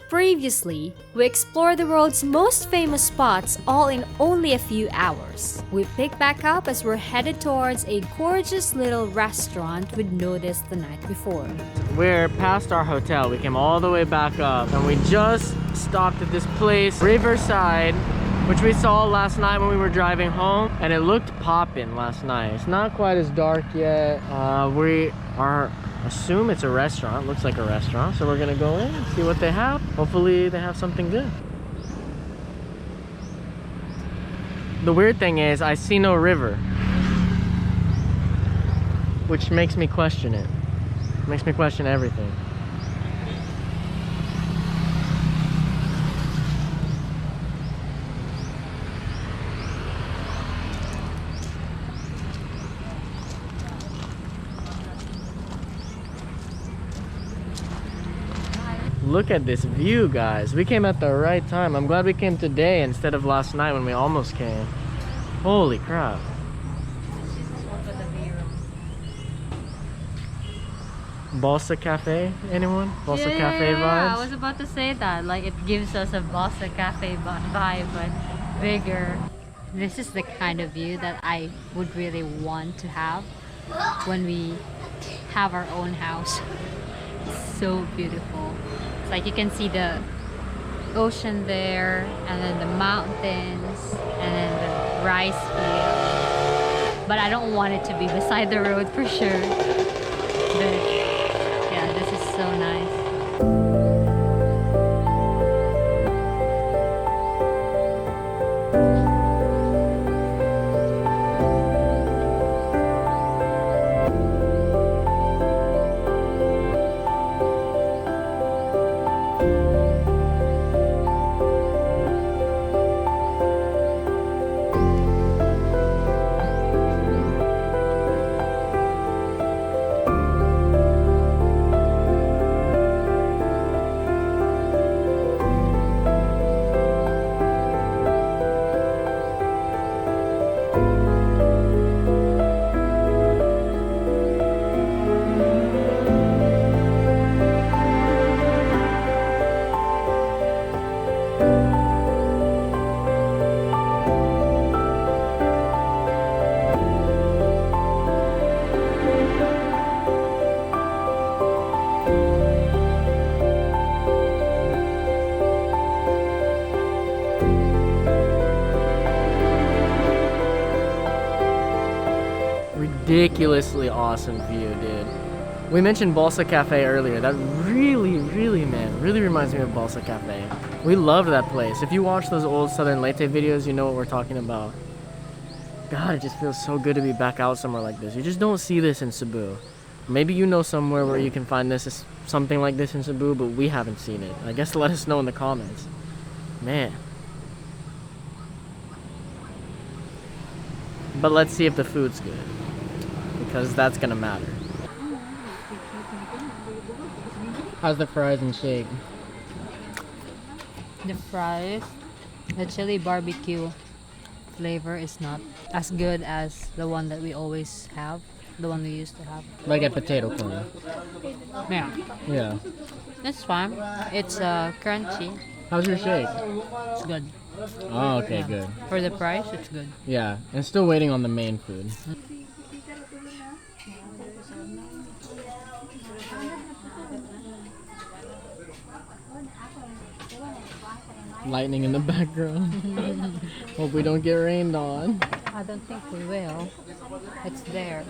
Previously, we explored the world's most famous spots all in only a few hours. We pick back up as we're headed towards a gorgeous little restaurant we'd noticed the night before. We're past our hotel. We came all the way back up and we just stopped at this place, Riverside, which we saw last night when we were driving home, and it looked poppin' last night. It's not quite as dark yet. We assume it's a restaurant. Looks like a restaurant, so we're gonna go in and see what they have. Hopefully they have something good. The weird thing is I see no river, which makes me question it. Makes me question everything. Look at this view, guys. We came at the right time. I'm glad we came today instead of last night when we almost came. Holy crap. Balsa Cafe, anyone? Balsa Cafe vibes? Yeah, I was about to say that. Like, it gives us a Balsa Cafe vibe, but bigger. This is the kind of view that I would really want to have when we have our own house. It's so beautiful. It's like you can see the ocean there, and then the mountains, and then the rice field. But I don't want it to be beside the road for sure. But yeah, this is so nice. Ridiculously awesome view, dude. We mentioned Balsa Cafe earlier. That really reminds me of Balsa Cafe. We loved that place. If you watch those old Southern Latte videos, you know what we're talking about. God, it just feels so good to be back out somewhere like this. You just don't see this in Cebu. Maybe you know somewhere where you can find this, something like this in Cebu, but we haven't seen it. I guess let us know in the comments. Man. But let's see if the food's good, because that's gonna matter. How's the fries and shake? The fries, the chili barbecue flavor is not as good as the one that we always have, the one we used to have. Like a potato corn. Yeah, Yeah. it's fine. It's crunchy. How's your shake? It's good. Oh, okay, Yeah. good. For the price, it's good. Yeah, and still waiting on the main food. Lightning in the background. Hope we don't get rained on. I don't think we will. It's there.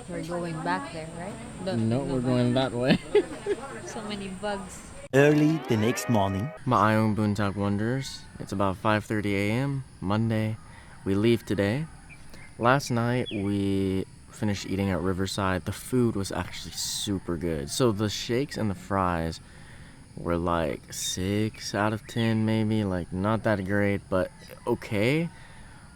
We're going back there, right? No, we're going that way. So many bugs. Early the next morning. Maayong Buntag Wonders. It's about 5:30 a.m. Monday. We leave today. Last night we finished eating at Riverside. The food was actually super good. So the shakes and the fries were like 6 out of 10 maybe. Like not that great, but okay.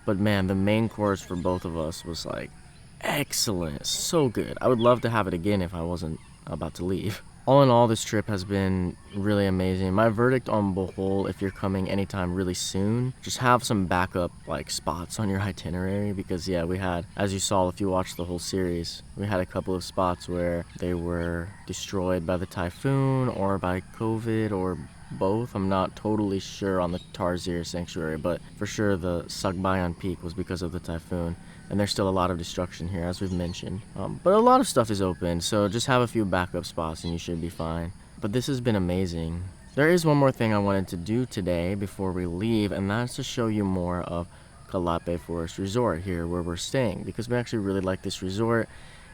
But man, the main course for both of us was like excellent. So good. I would love to have it again if I wasn't about to leave. All in all, this trip has been really amazing. My verdict on Bohol, if you're coming anytime really soon, just have some backup like spots on your itinerary, because yeah, we had, as you saw if you watched the whole series, we had a couple of spots where they were destroyed by the typhoon or by COVID or both. I'm not totally sure on the Tarzir Sanctuary, but for sure the Sagbayan Peak was because of the typhoon. And there's still a lot of destruction here, as we've mentioned. But a lot of stuff is open, so just have a few backup spots and you should be fine. But this has been amazing. There is one more thing I wanted to do today before we leave, and that's to show you more of Kalape Forest Resort here where we're staying, because we actually really like this resort,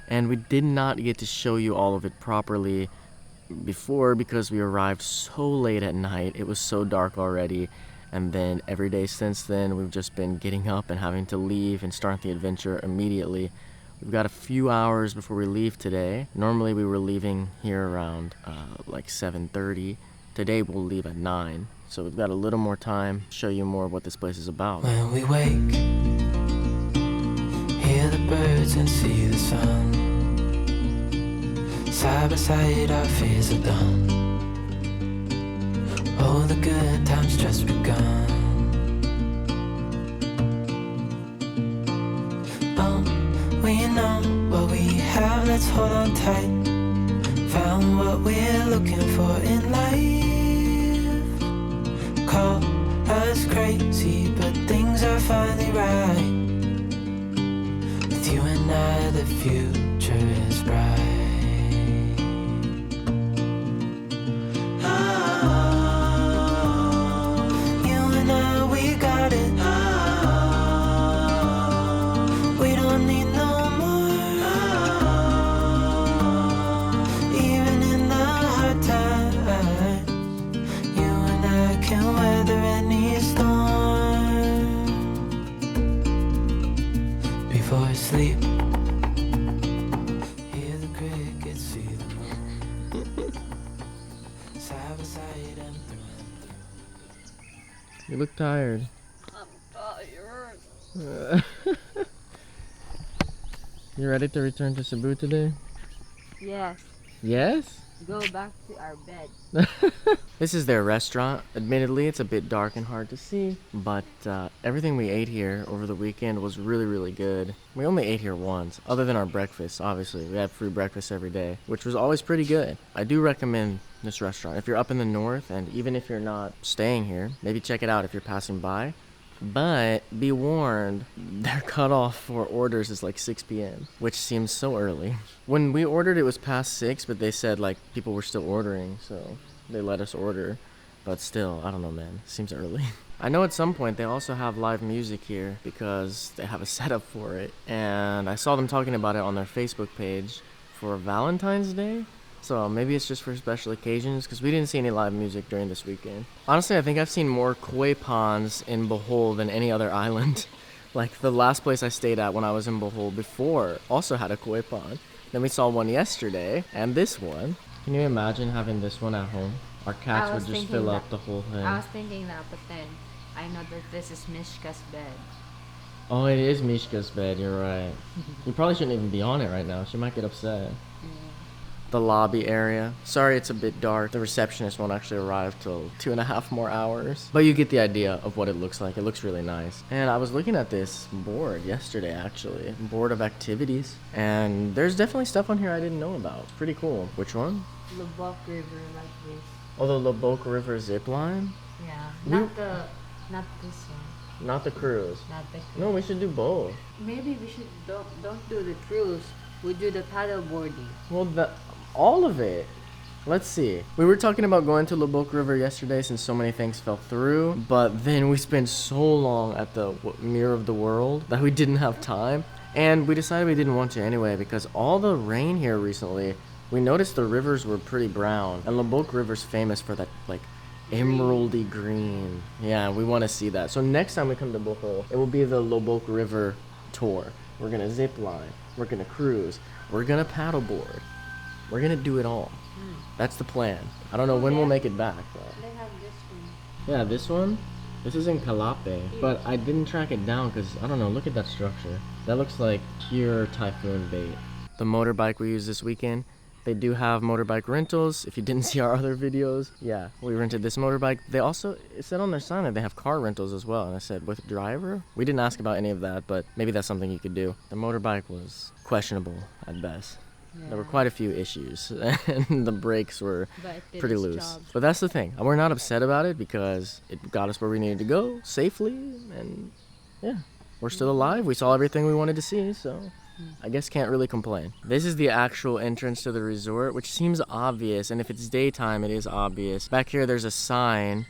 and we did not get to show you all of it properly before because we arrived so late at night. It was so dark already, and then every day since then we've just been getting up and having to leave and start the adventure immediately. We've got a few hours before we leave today. Normally we were leaving here around like 7:30. Today we'll leave at 9, so we've got a little more time to show you more of what this place is about. When we wake, hear the birds and see the sun. Side by side our fears are done. Oh, the good times just begun. We know what we have, let's hold on tight. Found what we're looking for in life. Call us crazy, but things are finally right. With you and I, the future is bright. Oh, you and I, we got it. Oh, we don't need no more. Oh, even in the hard times, you and I can weather any storm. Before I sleep, hear the crickets, see the moon. Side by side and through and through. You look tired. I'm tired. You ready to return to Cebu today? Yes. Yes? Go back to our bed. This is their restaurant. Admittedly, it's a bit dark and hard to see, but everything we ate here over the weekend was really, really good. We only ate here once, other than our breakfast, obviously. We had free breakfast every day, which was always pretty good. I do recommend this restaurant. If you're up in the north, and even if you're not staying here, maybe check it out if you're passing by. But be warned, their cutoff for orders is like 6 p.m., which seems so early. When we ordered, it was past 6, but they said like people were still ordering, so they let us order. But still, I don't know, man. Seems early. I know at some point they also have live music here because they have a setup for it. And I saw them talking about it on their Facebook page for Valentine's Day. So maybe it's just for special occasions, because we didn't see any live music during this weekend. Honestly, I think I've seen more koi ponds in Bohol than any other island. Like the last place I stayed at when I was in Bohol before also had a koi pond. Then we saw one yesterday, and this one. Can you imagine having this one at home? Our cats would just fill up the whole thing. I was thinking that, but then I know that this is Mishka's bed. Oh, it is Mishka's bed, you're right. You probably shouldn't even be on it right now. She might get upset. The lobby area. Sorry it's a bit dark. The receptionist won't actually arrive till 2.5 more hours. But you get the idea of what it looks like. It looks really nice. And I was looking at this board yesterday, actually. Board of activities. And there's definitely stuff on here I didn't know about. It's pretty cool. Which one? Lubok River like this. Oh, the Lobok River zip line? Yeah. We- Not this one. Not the cruise. Not the cruise. No, we should do both. Maybe we should don't do the cruise. We do the paddle boarding. Well, all of it. Let's see. We were talking about going to Lobok River yesterday since so many things fell through, but then we spent so long at the Mirror of the World that we didn't have time, and we decided we didn't want to anyway because all the rain here recently, we noticed the rivers were pretty brown, and Lobok River's famous for that like emeraldy green. Yeah, we want to see that. So next time we come to Bohol, it will be the Lobok River tour. We're gonna zip line, we're gonna cruise, we're gonna paddleboard. We're gonna do it all. That's the plan. I don't know when we'll make it back, but They have this one. yeah, this one. This is in Kalape, but I didn't track it down because I don't know. Look at that structure. That looks like pure typhoon bait. The motorbike we used this weekend. They do have motorbike rentals. If you didn't see our other videos, yeah, we rented this motorbike. They also, it said on their sign that they have car rentals as well. And I said, with driver? We didn't ask about any of that, but maybe that's something you could do. The motorbike was questionable at best. There were quite a few issues, and the brakes were But it did pretty its loose. job. But that's the thing. We're not upset about it because it got us where we needed to go safely, and yeah, we're still alive. We saw everything we wanted to see, so I guess can't really complain. This is the actual entrance to the resort, which seems obvious, and if it's daytime, it is obvious. Back here, there's a sign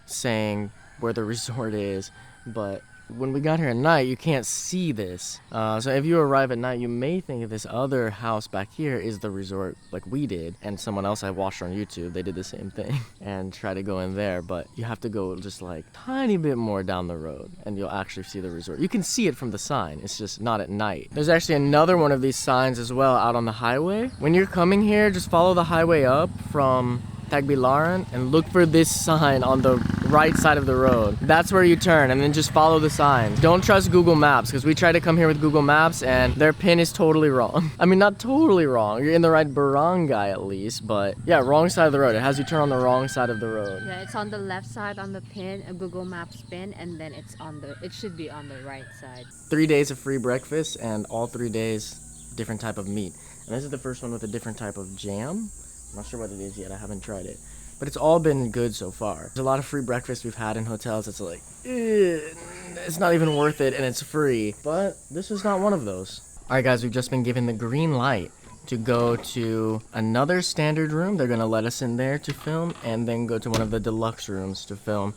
saying where the resort is, but when we got here at night, you can't see this. So if you arrive at night, you may think this other house back here is the resort like we did. And someone else I watched on YouTube, they did the same thing and try to go in there. But you have to go just like tiny bit more down the road and you'll actually see the resort. You can see it from the sign. It's just not at night. There's actually another one of these signs as well out on the highway. When you're coming here, just follow the highway up from Tagbilaran and look for this sign on the right side of the road. That's where you turn, and then just follow the signs. Don't trust Google Maps, because we tried to come here with Google Maps and their pin is totally wrong. I mean, not totally wrong. You're in the right barangay at least, but yeah, wrong side of the road. It has you turn on the wrong side of the road. Yeah, it's on the left side on the pin, a Google Maps pin, and then it should be on the right side. 3 days of free breakfast, and all 3 days, different type of meat. And this is the first one with a different type of jam. I'm not sure what it is yet. I haven't tried it. But it's all been good so far. There's a lot of free breakfast we've had in hotels. It's like, it's not even worth it and it's free. But this is not one of those. Alright guys, we've just been given the green light to go to another standard room. They're going to let us in there to film and then go to one of the deluxe rooms to film.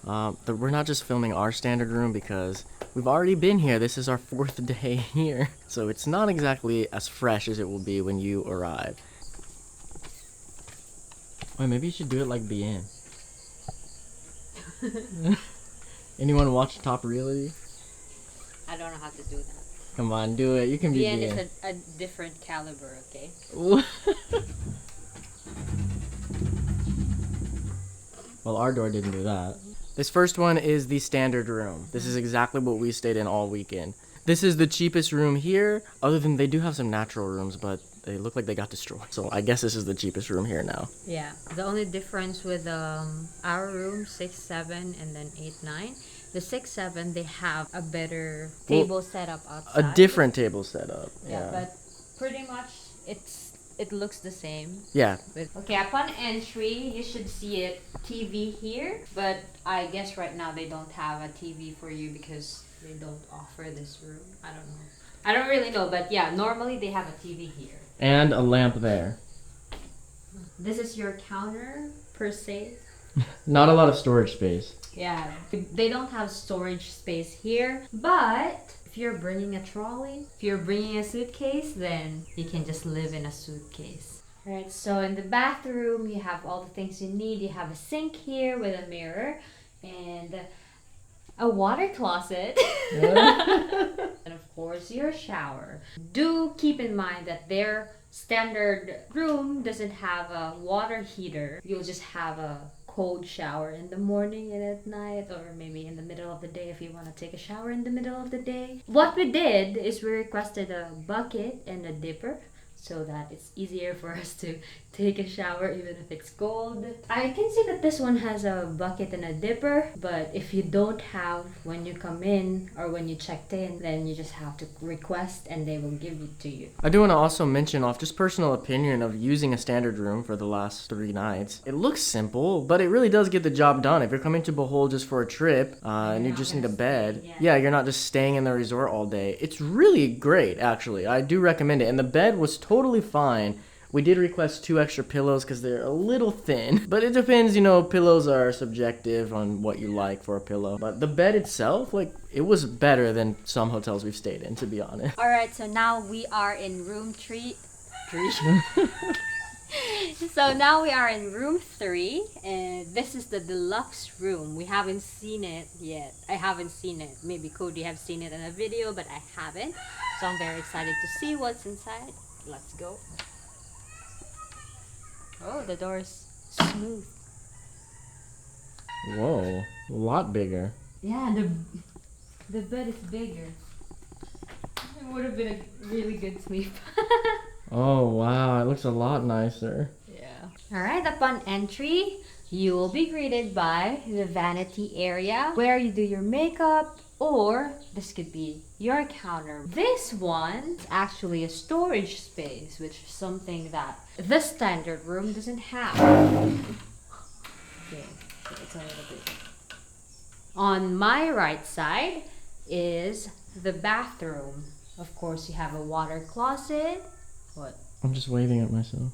We're not just filming our standard room because we've already been here. This is our 4th day here. So it's not exactly as fresh as it will be when you arrive. Wait, maybe you should do it like BN. Anyone watch Top Reality? I don't know how to do that. Come on, do it. You can be The end BN. is a different caliber, okay? Well, our door didn't do that. This first one is the standard room. This is exactly what we stayed in all weekend. This is the cheapest room here, other than they do have some natural rooms, but they look like they got destroyed. So I guess this is the cheapest room here now. Yeah. The only difference with our room, 6, 7, and then 8, 9. The 6, 7, they have a better table setup outside. A different table setup. Yeah, but pretty much it looks the same. Yeah. Okay, upon entry, you should see a TV here. But I guess right now they don't have a TV for you because they don't offer this room. I don't know. I don't really know, but yeah, normally they have a TV here. And a lamp there. This is your counter, per se. Not a lot of storage space. Yeah, they don't have storage space here, but if you're bringing a trolley, if you're bringing a suitcase, then you can just live in a suitcase. Alright, so in the bathroom, you have all the things you need. You have a sink here with a mirror and a water closet. And of course, your shower. Do keep in mind that their standard room doesn't have a water heater. You'll just have a cold shower in the morning and at night, or maybe in the middle of the day if you want to take a shower in the middle of the day. What we did is we requested a bucket and a dipper so that it's easier for us to take a shower even if it's cold. I can see that this one has a bucket and a dipper, but if you don't have when you come in or when you checked in, then you just have to request and they will give it to you. I do want to also mention off just personal opinion of using a standard room for the last 3 nights. It looks simple, but it really does get the job done. If you're coming to Bohol just for a trip and you just need a bed, yeah, you're not just staying in the resort all day. It's really great, actually. I do recommend it. And the bed was totally fine. We did request 2 extra pillows because they're a little thin. But it depends, you know, pillows are subjective on what you like for a pillow. But the bed itself, like, it was better than some hotels we've stayed in, to be honest. Alright, so now we are in room 3. So now we are in room 3, and this is the deluxe room. We haven't seen it yet. I haven't seen it. Maybe Cody have seen it in a video, but I haven't. So I'm very excited to see what's inside. Let's go. Oh, the door's smooth. Whoa, a lot bigger. Yeah, the bed is bigger. It would have been a really good sleep. Oh wow, it looks a lot nicer. Yeah. Alright, upon entry, you will be greeted by the vanity area where you do your makeup, or this could be your counter. This one is actually a storage space, which is something that the standard room doesn't have. Okay, so it's a little bit. On my right side is the bathroom. Of course, you have a water closet. What? I'm just waving at myself.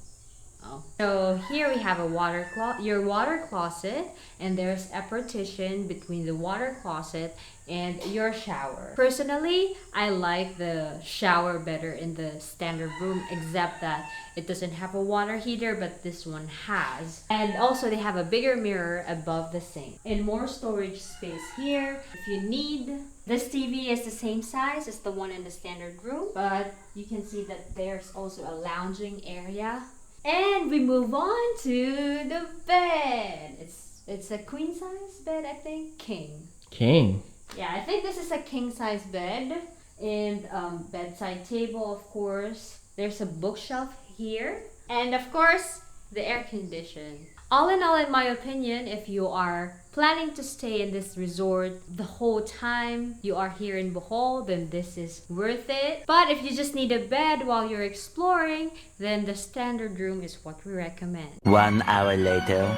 Oh. So here we have your water closet, and there's a partition between the water closet and your shower. Personally, I like the shower better in the standard room, except that it doesn't have a water heater, but this one has. And also they have a bigger mirror above the sink. And more storage space here if you need. This TV is the same size as the one in the standard room, but you can see that there's also a lounging area. And we move on to the bed. It's a queen size bed, I think. King. Yeah, I think this is a king size bed. And bedside table, of course. There's a bookshelf here. And of course, the air condition. All in all, in my opinion, if you are planning to stay in this resort the whole time you are here in Bohol, then this is worth it. But if you just need a bed while you're exploring, then the standard room is what we recommend. 1 hour later.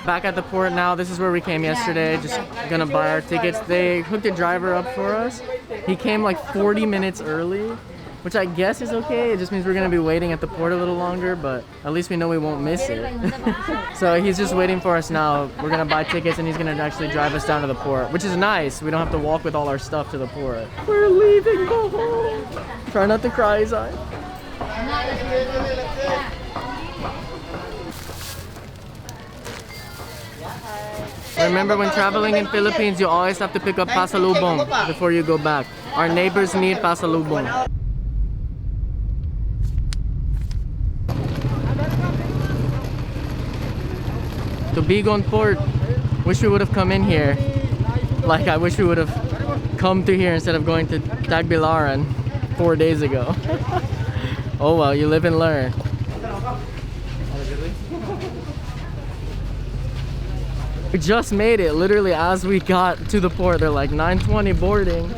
Back at the port now. This is where we came yesterday. Just gonna buy our tickets. They hooked a driver up for us. He came like 40 minutes early, which I guess is okay. It just means we're gonna be waiting at the port a little longer, but at least we know we won't miss it. So he's just waiting for us now. We're gonna buy tickets and he's gonna actually drive us down to the port, which is nice. We don't have to walk with all our stuff to the port. We're leaving Bohol. Try not to cry, Zai. Remember, when traveling in Philippines, you always have to pick up pasalubong before you go back. Our neighbors need pasalubong. To Bigon Port. Wish we would have come in here. Like, I wish we would have come to here instead of going to Tagbilaran 4 days ago. Oh well, you live and learn. We just made it literally as we got to the port. They're like 9:20 boarding.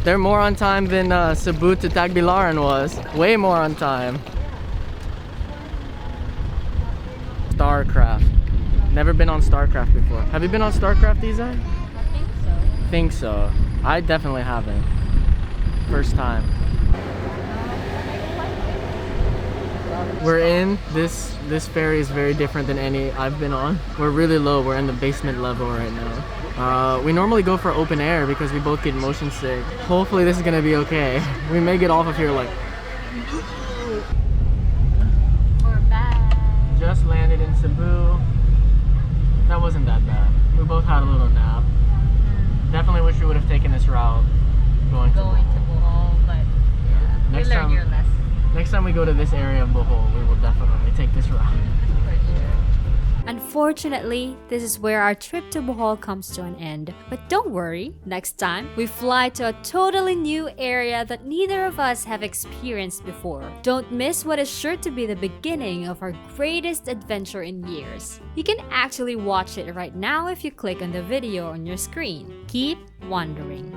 They're more on time than Cebu to Tagbilaran was. Way more on time. Starcraft. Never been on Starcraft before. Have you been on Starcraft, Isa? I Think so. I definitely haven't. First time. We're in this ferry is very different than any I've been on. We're really low. We're in the basement level right now. We normally go for open air because we both get motion sick. Hopefully this is gonna be okay. We may get off of here like. We're back. Just landed in Cebu. That wasn't that bad. We both had a little nap. Definitely wish we would have taken this route going to Bohol, but yeah, Next you learned time- your lesson. Next time we go to this area of Bohol, we will definitely take this route. For sure. Unfortunately, this is where our trip to Bohol comes to an end. But don't worry, next time we fly to a totally new area that neither of us have experienced before. Don't miss what is sure to be the beginning of our greatest adventure in years. You can actually watch it right now if you click on the video on your screen. Keep wondering.